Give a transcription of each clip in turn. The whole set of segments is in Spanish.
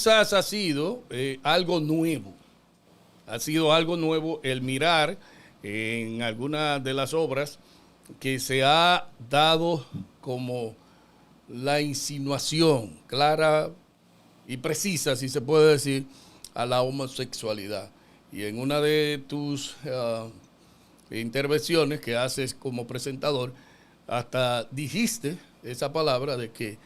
quizás ha sido algo nuevo. Ha sido algo nuevo el mirar en algunas de las obras que se ha dado como la insinuación clara y precisa, si se puede decir, a la homosexualidad. Y en una de tus intervenciones que haces como presentador, hasta dijiste esa palabra de que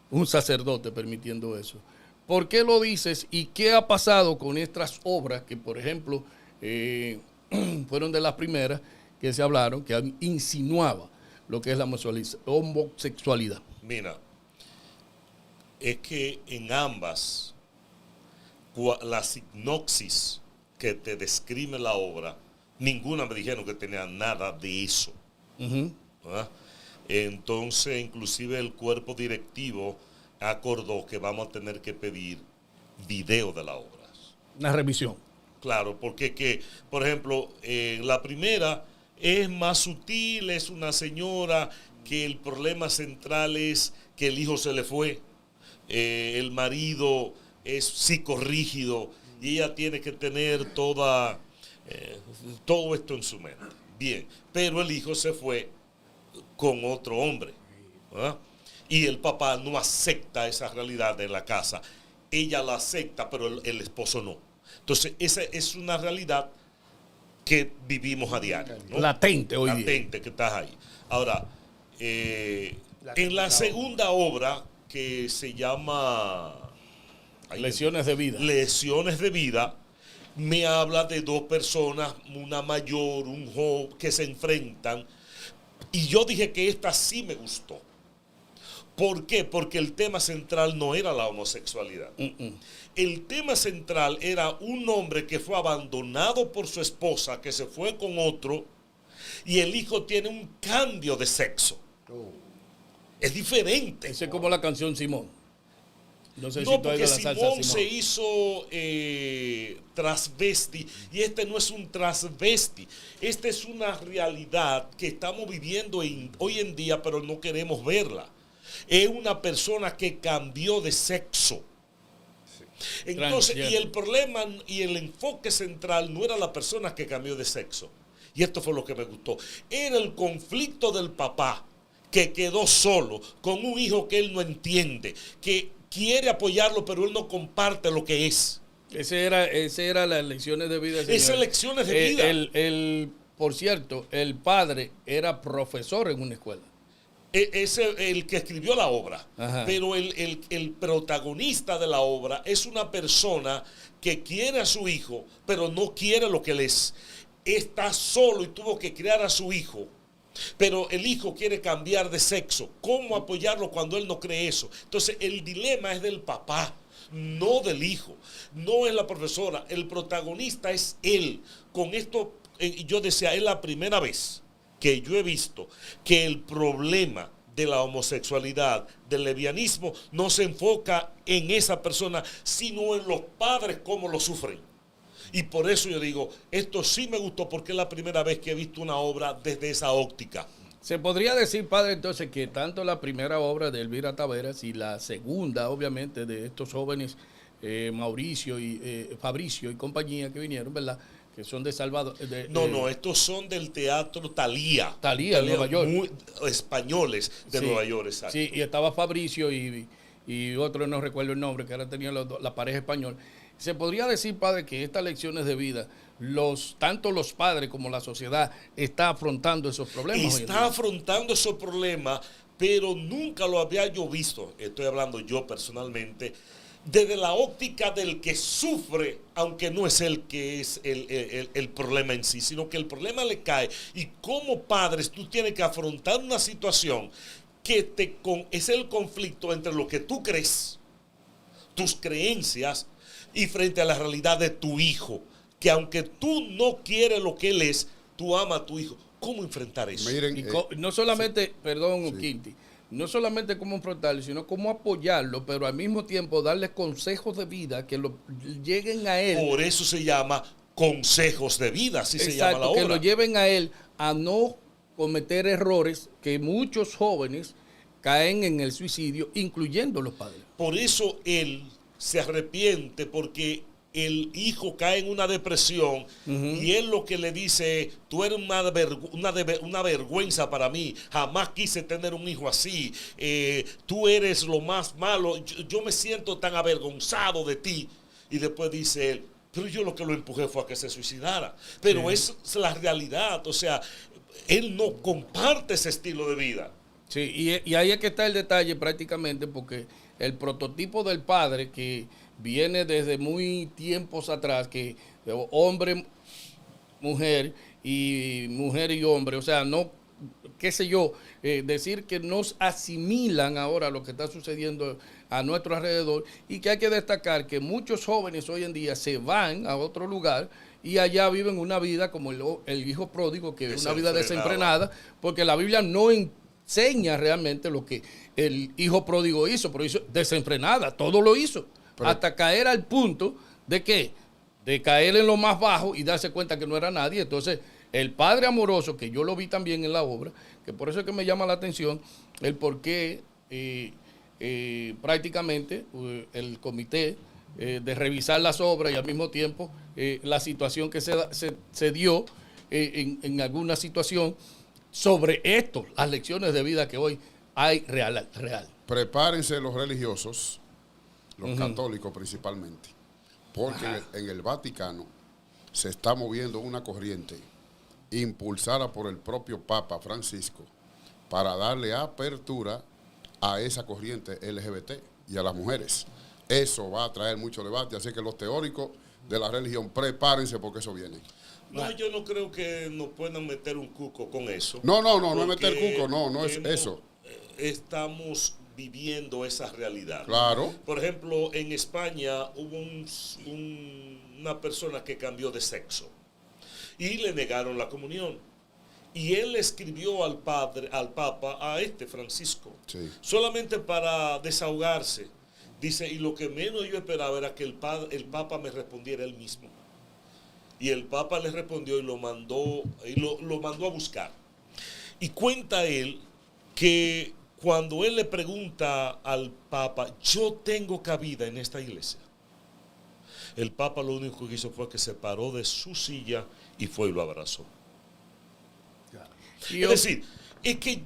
un sacerdote permitiendo eso. ¿Por qué lo dices y qué ha pasado con estas obras que, por ejemplo, fueron de las primeras que se hablaron, que insinuaba lo que es la homosexualidad? Mira, es que en ambas, la sinopsis que te describe la obra, ninguna me dijeron que tenía nada de eso. ¿Verdad? Entonces, inclusive el cuerpo directivo acordó que vamos a tener que pedir video de la obra. Una revisión. Claro, porque por ejemplo, la primera es más sutil, es una señora que el problema central es que el hijo se le fue, el marido es psicorrígido y ella tiene que tener todo esto en su mente. Bien, pero el hijo se fue con otro hombre, ¿verdad? Y el papá no acepta esa realidad de la casa. Ella la acepta, pero el esposo no. Entonces, esa es una realidad que vivimos a diario, ¿no? Latente hoy día. Latente, que estás ahí. Ahora, en la segunda obra, que se llama Lesiones de vida. Lesiones de vida, me habla de dos personas, una mayor, un joven, que se enfrentan. Y yo dije que esta sí me gustó. ¿Por qué? Porque el tema central no era la homosexualidad. El tema central era un hombre que fue abandonado por su esposa, que se fue con otro, y el hijo tiene un cambio de sexo. Es diferente. Ese es como la canción Simón. No sé No, si tú has porque oído la salsa Simón Simón. se hizo transvesti, y este no es un transvesti. Esta es una realidad que estamos viviendo hoy en día, pero no queremos verla. Es una persona que cambió de sexo. Entonces, y el problema y el enfoque central no era la persona que cambió de sexo. Y esto fue lo que me gustó. Era el conflicto del papá, que quedó solo, con un hijo que él no entiende, que quiere apoyarlo, pero él no comparte lo que es. Ese era las lecciones de vida. Esas lecciones de vida. Por cierto, el padre era profesor en una escuela. Es el que escribió la obra. Ajá. Pero el protagonista de la obra es una persona que quiere a su hijo, pero no quiere lo que él es. Está solo y tuvo que criar a su hijo. Pero el hijo quiere cambiar de sexo. ¿Cómo apoyarlo cuando él no cree eso? Entonces el dilema es del papá, no del hijo. No es la profesora. El protagonista es él. Con esto, yo decía, es la primera vez que yo he visto que el problema de la homosexualidad, del lesbianismo, no se enfoca en esa persona, sino en los padres, cómo lo sufren. Y por eso yo digo, esto sí me gustó, porque es la primera vez que he visto una obra desde esa óptica. Se podría decir, padre, entonces, que tanto la primera obra de Elvira Taveras y la segunda, obviamente, de estos jóvenes, Mauricio y Fabricio y compañía que vinieron, ¿verdad?, que son de Salvador. No, estos son del teatro Thalía. Thalía, de Nueva York. Españoles de Sí, Nueva York, exacto. Sí, y estaba Fabricio y otro, no recuerdo el nombre, que ahora tenía la pareja español. Se podría decir, padre, que estas lecciones de vida, tanto los padres como la sociedad está afrontando esos problemas. Está afrontando esos problemas, pero nunca lo había yo visto, estoy hablando yo personalmente, desde la óptica del que sufre, aunque no es el que es el problema en sí, sino que el problema le cae. Y como padres tú tienes que afrontar una situación que es el conflicto entre lo que tú crees, tus creencias, y frente a la realidad de tu hijo, que aunque tú no quieres lo que él es, tú amas a tu hijo. ¿Cómo enfrentar eso? Miren, no solamente, sí. Perdón, Quinti, no solamente cómo enfrentarlo, sino cómo apoyarlo, pero al mismo tiempo darle consejos de vida que lleguen a él. Por eso se llama consejos de vida, así se llama la obra. Que lo lleven a él a no cometer errores que muchos jóvenes caen en el suicidio, incluyendo los padres. Por eso él se arrepiente porque el hijo cae en una depresión y él lo que le dice, tú eres una vergüenza para mí, jamás quise tener un hijo así, tú eres lo más malo, yo me siento tan avergonzado de ti. Y después dice él, pero yo lo que lo empujé fue a que se suicidara. Pero es la realidad, o sea, él no comparte ese estilo de vida. Sí, y ahí es que está el detalle prácticamente, porque el prototipo del padre que viene desde muy tiempos atrás, que hombre, mujer y hombre, o sea, no, qué sé yo, decir que nos asimilan ahora lo que está sucediendo a nuestro alrededor, y que hay que destacar que muchos jóvenes hoy en día se van a otro lugar y allá viven una vida como el hijo pródigo, que es una vida desenfrenada, porque la Biblia no enseña realmente lo que el hijo pródigo hizo, pero hizo desenfrenada, todo lo hizo, hasta caer al punto de que, de caer en lo más bajo y darse cuenta que no era nadie. Entonces, el padre amoroso, que yo lo vi también en la obra, que por eso es que me llama la atención el por qué prácticamente el comité de revisar las obras y al mismo tiempo la situación que se dio en alguna situación sobre esto, las lecciones de vida que hoy hay real. Prepárense los religiosos, los católicos principalmente, porque en el Vaticano se está moviendo una corriente impulsada por el propio Papa Francisco para darle apertura a esa corriente LGBT y a las mujeres. Eso va a traer mucho debate, así que los teóricos de la religión, prepárense porque eso viene. No, yo no creo que nos puedan meter un cuco con eso. No es meter cuco, no es eso. Estamos viviendo esa realidad. Claro. Por ejemplo, en España hubo una persona que cambió de sexo y le negaron la comunión. Y él escribió al Papa, a Francisco, solamente para desahogarse. Dice, y lo que menos yo esperaba era que el Papa me respondiera él mismo. Y el Papa le respondió y lo mandó a buscar. Y cuenta él que cuando él le pregunta al Papa, yo tengo cabida en esta iglesia, el Papa lo único que hizo fue que se paró de su silla y fue y lo abrazó. Es decir, es que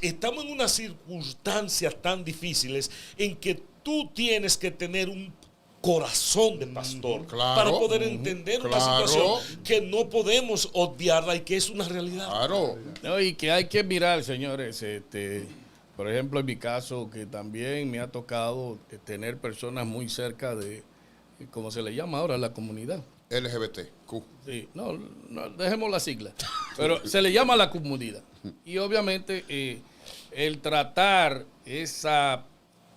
estamos en unas circunstancias tan difíciles en que tú tienes que tener un corazón de pastor para poder entender una situación que no podemos obviarla y que es una realidad. Claro. No, y que hay que mirar, señores, por ejemplo, en mi caso, que también me ha tocado tener personas muy cerca de, ¿cómo se le llama ahora? La comunidad. LGBTQ. Sí, no, dejemos la sigla. Pero se le llama la comunidad. Y obviamente el tratar ese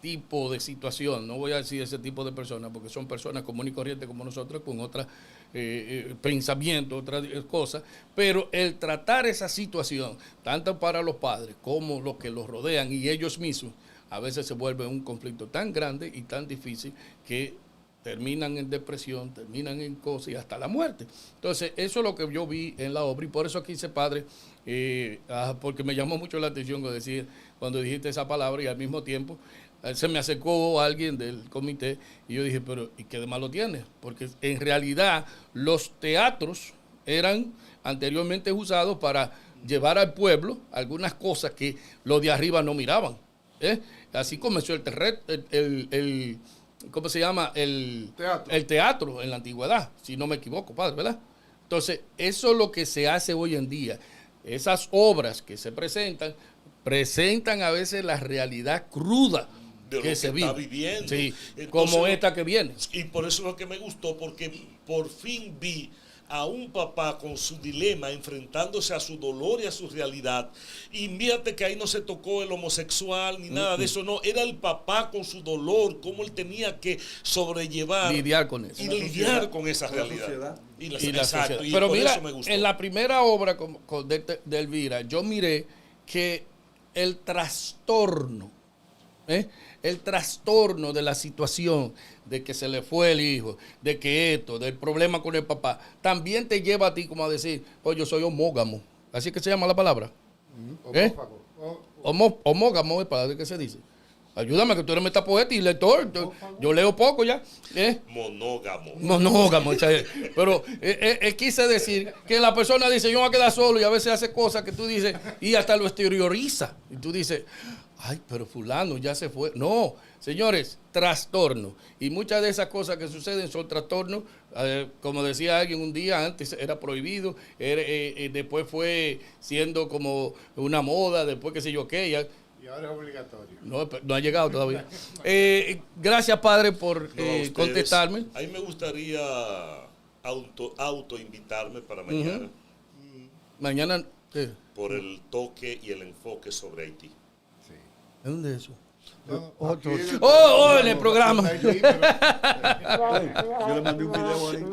tipo de situación, no voy a decir ese tipo de personas, porque son personas comunes y corrientes como nosotros, con otros pensamientos, otras cosas, pero el tratar esa situación, tanto para los padres como los que los rodean y ellos mismos, a veces se vuelve un conflicto tan grande y tan difícil que terminan en depresión, terminan en cosas y hasta la muerte. Entonces, eso es lo que yo vi en la obra y por eso quise, padre, porque me llamó mucho la atención cuando dijiste esa palabra y al mismo tiempo se me acercó alguien del comité y yo dije, pero ¿y qué de malo tiene? Porque en realidad los teatros eran anteriormente usados para llevar al pueblo algunas cosas que los de arriba no miraban. Así comenzó el ¿cómo se llama? El teatro en la antigüedad, si no me equivoco, padre, ¿verdad? Entonces, eso es lo que se hace hoy en día. Esas obras que se presentan a veces la realidad cruda de que se está viviendo. Sí, entonces, como esta que viene. Y por eso es lo que me gustó, porque por fin vi a un papá con su dilema, enfrentándose a su dolor y a su realidad. Y fíjate que ahí no se tocó el homosexual ni nada de eso, no. Era el papá con su dolor, cómo él tenía que sobrellevar. Lidiar con eso. Y lidiar con esa realidad. Y la sociedad. Pero mira, en la primera obra de Elvira, yo miré que el trastorno de la situación, de que se le fue el hijo, de que del problema con el papá, también te lleva a ti como a decir, pues yo soy homógamo. Así que se llama la palabra. Homógamo, ¿para qué se dice? Ayúdame, que tú eres metapoeta y lector. Yo leo poco ya. Monógamo. Monógamo. Pero quise decir que la persona dice, yo me voy a quedar solo, y a veces hace cosas que tú dices, y hasta lo exterioriza. Y tú dices, ay, pero fulano ya se fue. No, señores, trastorno. Y muchas de esas cosas que suceden son trastornos. Como decía alguien un día, antes era prohibido, después fue siendo como una moda, después qué sé yo qué. Y ahora es obligatorio. No ha llegado todavía. Gracias, padre, por contestarme. A mí me gustaría autoinvitarme para mañana. Mañana, ¿qué? Por el toque y el enfoque sobre Haití. Sí. ¿De dónde es eso? No, En el programa. Yo le mandé un video ahí.